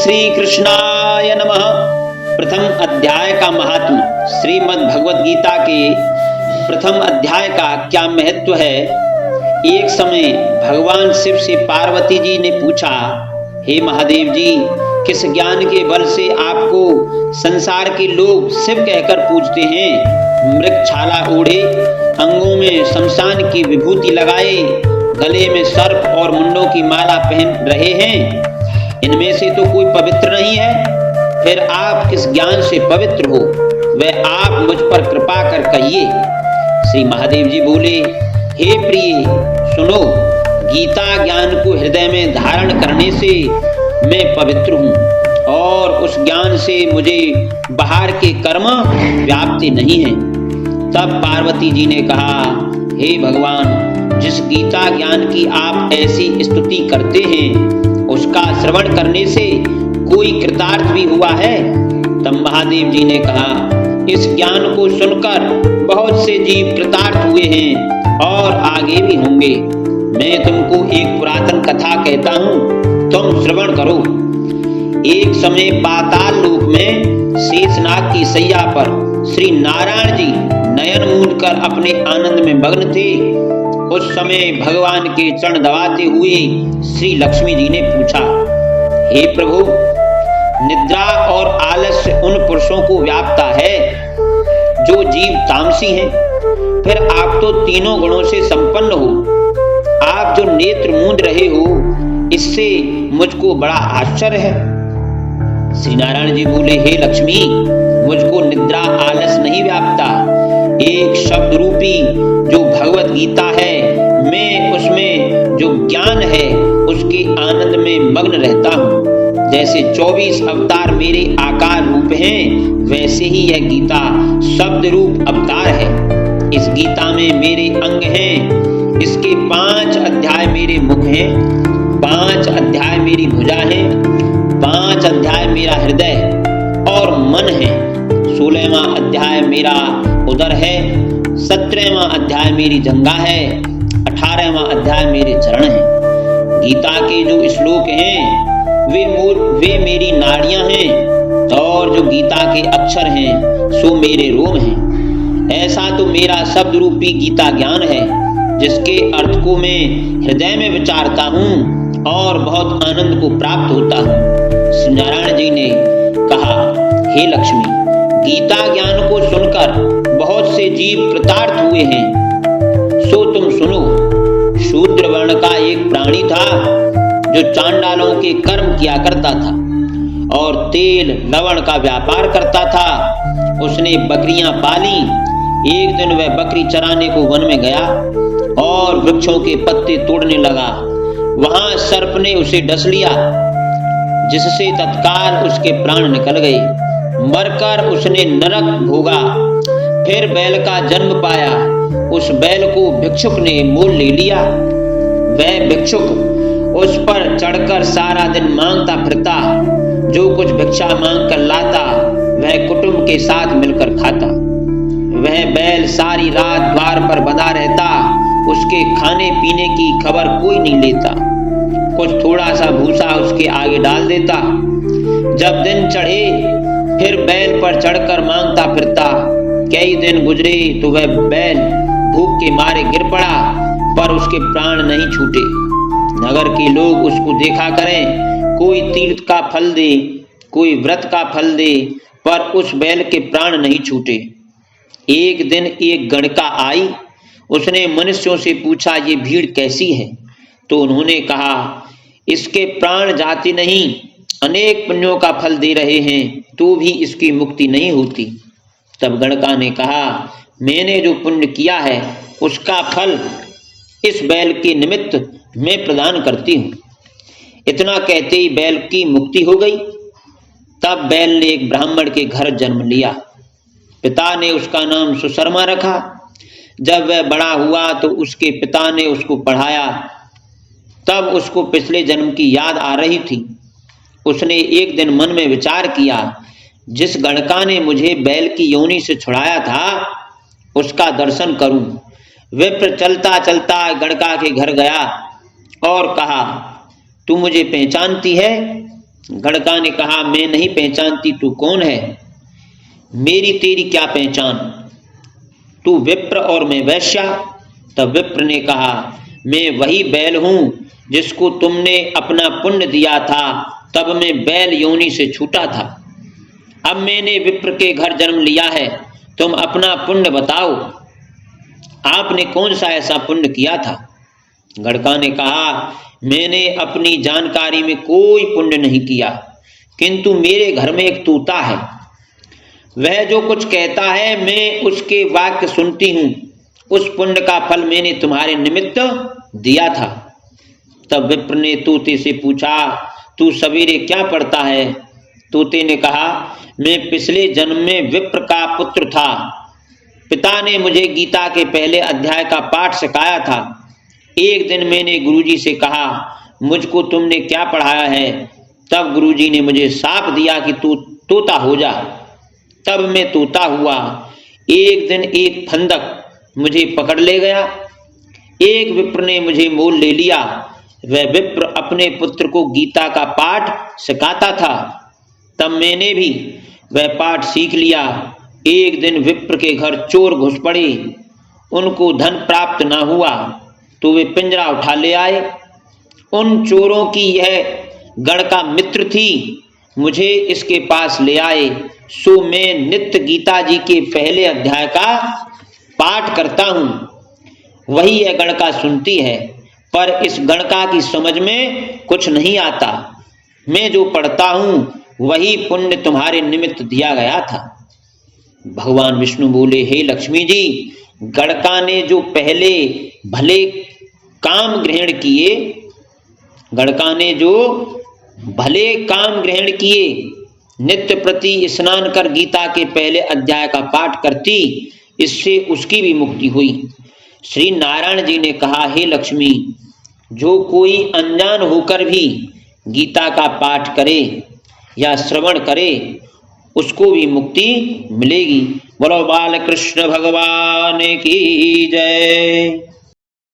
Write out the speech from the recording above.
श्री कृष्णाय नमः। प्रथम अध्याय का महात्म। श्रीमद् भगवद गीता के प्रथम अध्याय का क्या महत्व है। एक समय भगवान शिव से पार्वती जी ने पूछा, हे महादेव जी, किस ज्ञान के बल से आपको संसार के लोग शिव कहकर पूजते हैं। मृगछाला ओढ़े, अंगों में शमशान की विभूति लगाए, गले में सर्प और मुंडों की माला पहन रहे हैं, इनमें से तो कोई पवित्र नहीं है। फिर आप किस ज्ञान से पवित्र हो, वह आप मुझ पर कृपा कर कहिए। श्री महादेव जी बोले, हे प्रिय सुनो, गीता ज्ञान को हृदय में धारण करने से मैं पवित्र हूँ और उस ज्ञान से मुझे बाहर के कर्म व्याप्ति नहीं है। तब पार्वती जी ने कहा, हे भगवान, जिस गीता ज्ञान की आप ऐसी स्तुति करते हैं उसका श्रवण करने से कोई कृतार्थ भी हुआ है। तब महादेव जी ने कहा, इस ज्ञान को सुनकर बहुत से जीव कृतार्थ हुए हैं और आगे भी होंगे। मैं तुमको एक पुरातन कथा कहता हूँ, तुम श्रवण करो। एक समय पाताल लोक में शेषनाग की सैया पर श्री नारायण जी नयन मूंद कर अपने आनंद में मग्न थे। उस समय भगवान के चरण दबाते हुए श्री लक्ष्मी जी ने पूछा, हे प्रभु, निद्रा और आलस्य उन पुरुषों को व्यापता है जो जीव तामसी हैं। फिर आप तो तीनों गुणों से संपन्न हो, आप जो नेत्र मूंद रहे हो, इससे मुझको बड़ा आश्चर्य है। श्री नारायण जी बोले, हे लक्ष्मी, मुझको निद्रा आलस नहीं व्यापता। एक शब्द रूपी जो भगवत गीता है, मैं उसमें जो ज्ञान है उसके आनंद में मग्न रहता हूँ। जैसे 24 अवतार मेरे आकार रूप हैं, वैसे ही यह गीता शब्द रूप अवतार है। इस गीता में मेरे अंग हैं, इसके 5 अध्याय मेरे मुख हैं, 5 अध्याय मेरी भुजा हैं, 5 अध्याय मेरा हृदय और मन है, 16वां अध्याय मेरा उदर है, 17वां अध्याय मेरी जंघा है, 18वां अध्याय मेरे चरण हैं। गीता के जो श्लोक हैं वे मेरी नाड़ियां हैं और जो गीता के अक्षर हैं सो मेरे रोम हैं। ऐसा तो मेरा शब्द रूपी गीता ज्ञान है, जिसके अर्थ को मैं हृदय में विचारता हूँ और बहुत आनंद को प्राप्त होता हूँ। श्री नारायण जी ने कहा, हे लक्ष्मी, गीता ज्ञान को सुनकर बहुत से जीव कृतार्थ हुए हैं, सो तुम सुनो। शूद्र वर्ण का एक प्राणी था जो चांडालों के कर्म किया करता था और तेल लवण का व्यापार करता था। उसने बकरियां पाली। एक दिन वह बकरी चराने को वन में गया और वृक्षों के पत्ते तोड़ने लगा। वहां सर्प ने उसे डस लिया, जिससे तत्काल उसके प्राण निकल गए। मरकर उसने नरक भोगा। फिर बैल का जन्म पाया। उस बैल को भिक्षुक ने मोल ले लिया। वह भिक्षुक उस पर चढ़कर सारा दिन मांगता फिरता। जो कुछ भिक्षा मांग कर लाता वह कुटुंब के साथ मिलकर खाता। वह बैल सारी रात द्वार पर बंधा रहता। उसके खाने पीने की खबर कोई नहीं लेता। कुछ थोड़ा सा भूसा उसके आगे डाल देता। जब दिन चढ़े फिर बैल पर चढ़कर मांगता फिरता। कई दिन गुजरे तो वह बैल भूख के मारे गिर पड़ा, पर उसके प्राण नहीं छूटे। नगर के लोग उसको देखा करें, कोई तीर्थ का फल दे, कोई व्रत का फल दे, पर उस बैल के प्राण नहीं छूटे। एक दिन एक गणका आई। उसने मनुष्यों से पूछा, ये भीड़ कैसी है? तो उन्होंने कहा, इसके प्राण जाते नहीं, अनेक पुण्यों का फल दे रहे हैं, तो भी इसकी मुक्ति नहीं होती। तब गणका ने कहा, मैंने जो पुण्य किया है उसका फल इस बैल के निमित्त मैं प्रदान करती हूँ। इतना कहते ही बैल की मुक्ति हो गई। तब बैल ने एक ब्राह्मण के घर जन्म लिया। पिता ने उसका नाम सुशर्मा रखा। जब वह बड़ा हुआ तो उसके पिता ने उसको पढ़ाया। तब उसको पिछले जन्म की याद आ रही थी। उसने एक दिन मन में विचार किया, जिस गणका ने मुझे बैल की योनि से छुड़ाया था उसका दर्शन करूं। विप्र चलता चलता गणका के घर गया और कहा, तू मुझे पहचानती है? गणका ने कहा, मैं नहीं पहचानती, तू कौन है? मेरी तेरी क्या पहचान? तू विप्र और मैं वैश्या। तब विप्र ने कहा, मैं वही बैल हूं जिसको तुमने अपना पुण्य दिया था, तब मैं बैल योनि से छूटा था। अब मैंने विप्र के घर जन्म लिया है, तुम अपना पुण्य बताओ, आपने कौन सा ऐसा पुण्य किया था? गणका ने कहा, मैंने अपनी जानकारी में कोई पुण्य नहीं किया, किंतु मेरे घर में एक तूता है, वह जो कुछ कहता है मैं उसके वाक्य सुनती हूं, उस पुण्य का फल मैंने तुम्हारे निमित्त दिया था। तब विप्र ने तूते से पूछा, तू सवेरे क्या पढ़ता है? तूते ने कहा, मैं पिछले जन्म में विप्र का पुत्र था, पिता ने मुझे गीता के पहले अध्याय का पाठ सिखाया था। एक दिन मैंने गुरुजी से कहा, मुझको तुमने क्या पढ़ाया है? तब गुरुजी ने मुझे शाप दिया कि तू तोता हो जा। तब मैं तोता हुआ। एक दिन एक फंदक मुझे पकड़ ले गया, एक विप्र ने मुझे मोल ले लिया। वह विप्र अपने पुत्र को गीता का पाठ सिखाता था, तब मैंने भी वह पाठ सीख लिया। एक दिन विप्र के घर चोर घुस पड़े, उनको धन प्राप्त न हुआ तो वे पिंजरा उठा ले आए। उन चोरों की यह गणका मित्र थी, मुझे इसके पास ले आए, सो मैं नित्य गीता जी के पहले अध्याय का पाठ करता हूं। वही यह गणका सुनती है, पर इस गणका की समझ में कुछ नहीं आता। मैं जो पढ़ता हूं वही पुण्य तुम्हारे निमित्त दिया गया था। भगवान विष्णु बोले, हे लक्ष्मी जी, गणका ने जो पहले भले काम ग्रहण किए, गणका ने जो भले काम ग्रहण किए, नित्य प्रति स्नान कर गीता के पहले अध्याय का पाठ करती, इससे उसकी भी मुक्ति हुई। श्री नारायण जी ने कहा, हे लक्ष्मी, जो कोई अनजान होकर भी गीता का पाठ करे या श्रवण करे, उसको भी मुक्ति मिलेगी। बोलो बाल कृष्ण भगवान की जय।